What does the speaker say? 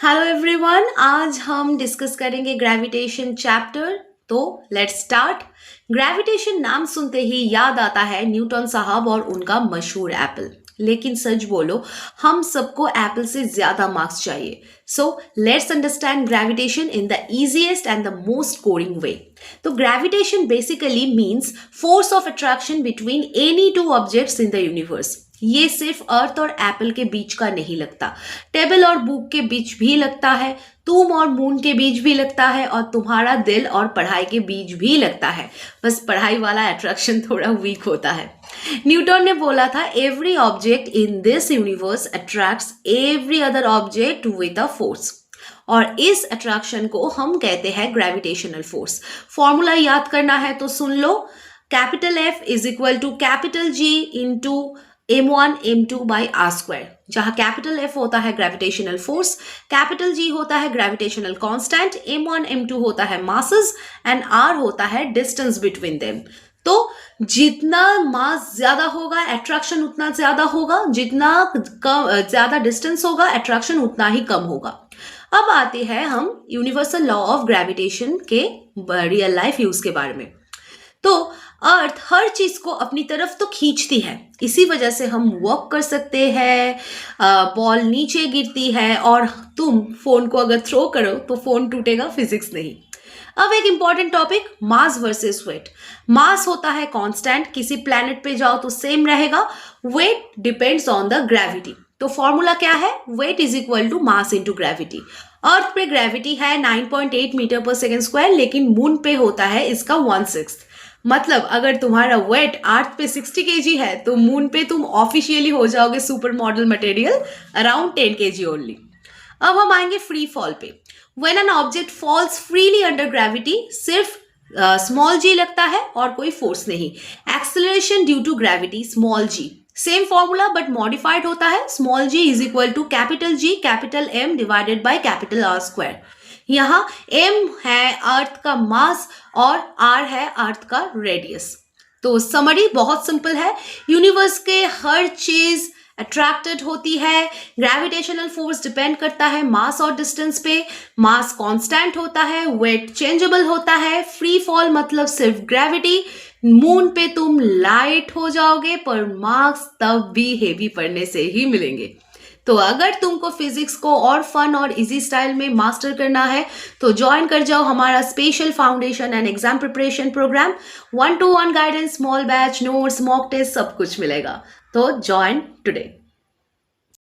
Hello everyone, आज हम discuss करेंगे ग्रेविटेशन चैप्टर। तो लेट्स स्टार्ट। ग्रेविटेशन नाम सुनते ही याद आता है न्यूटन साहब और उनका मशहूर एप्पल। लेकिन सच बोलो, हम सबको एप्पल से ज्यादा मार्क्स चाहिए। So let's understand gravitation in the easiest and the most coding way. तो gravitation basically means force of attraction between any two objects in the universe. ये सिर्फ अर्थ और एप्पल के बीच का नहीं लगता, टेबल और बुक के बीच भी लगता है, तुम और मून के बीच भी लगता है, और तुम्हारा दिल और पढ़ाई के बीच भी लगता है। बस पढ़ाई वाला अट्रैक्शन थोड़ा वीक होता है। न्यूटन ने बोला था, every object in this universe attracts every other object with a force. और इस अट्रैक्शन को हम कहते हैं ग्रेविटेशनल फोर्स। फॉर्मूला याद करना है तो सुन लो। Capital F is equal to capital G into m1 m2 by R square, जहां कैपिटल F होता है ग्रेविटेशनल फोर्स, कैपिटल G होता है ग्रेविटेशनल कांस्टेंट, m1 m2 होता है मासेस एंड r होता है डिस्टेंस बिटवीन देम। तो जितना मास ज्यादा होगा अट्रैक्शन उतना ज्यादा होगा, जितना ज्यादा डिस्टेंस होगा अट्रैक्शन उतना ही कम होगा। अब आते हैं हम यूनिवर्सल लॉ ऑफ ग्रेविटेशन के रियल लाइफ यूज के बारे में। तो अर्थ हर चीज को अपनी तरफ तो खींचती है, इसी वजह से हम वॉक कर सकते हैं, बॉल नीचे गिरती है, और तुम फोन को अगर थ्रो करो तो फोन टूटेगा, फिजिक्स नहीं। अब एक इंपॉर्टेंट टॉपिक, मास वर्सेस वेट। मास होता है कांस्टेंट, किसी प्लैनेट पे जाओ तो सेम रहेगा। Weight depends on the gravity. तो फॉर्मूला क्या है? Weight is equal to mass into gravity. Earth पे ग्रेविटी है 9.8 मीटर पर सेकेंड स्क्वायर, लेकिन मून पे होता है इसका 1/6। मतलब अगर तुम्हारा वेट अर्थ पे 60 kg है तो मून पे तुम ऑफिशियली हो जाओगे super model material, around 10 kg only. अब हम आएंगे फ्री फॉल पे। When an object falls freely under gravity, सिर्फ स्मॉल g लगता है और कोई फोर्स नहीं। Acceleration due to gravity, small g। Same formula but modified होता है, small g is equal to capital G capital M divided by capital R square. यहाँ m है अर्थ का मास और r है अर्थ का रेडियस। तो समरी बहुत सिंपल है, यूनिवर्स के हर चीज अट्रैक्टेड होती है। ग्रेविटेशनल फोर्स डिपेंड करता है मास और डिस्टेंस पे। मास कांस्टेंट होता है, वेट चेंजेबल होता है। फ्री फॉल मतलब सिर्फ ग्रेविटी। मून पे तुम लाइट हो जाओगे, पर मार्क्स तब भी हेवी पढ़ने से ही मिलेंगे। तो अगर तुमको फिजिक्स को और फन और इजी स्टाइल में मास्टर करना है तो ज्वाइन कर जाओ हमारा special foundation and exam preparation programme. 1-to-1 guidance, small batch, notes, mock test सब कुछ मिलेगा। तो ज्वाइन टुडे।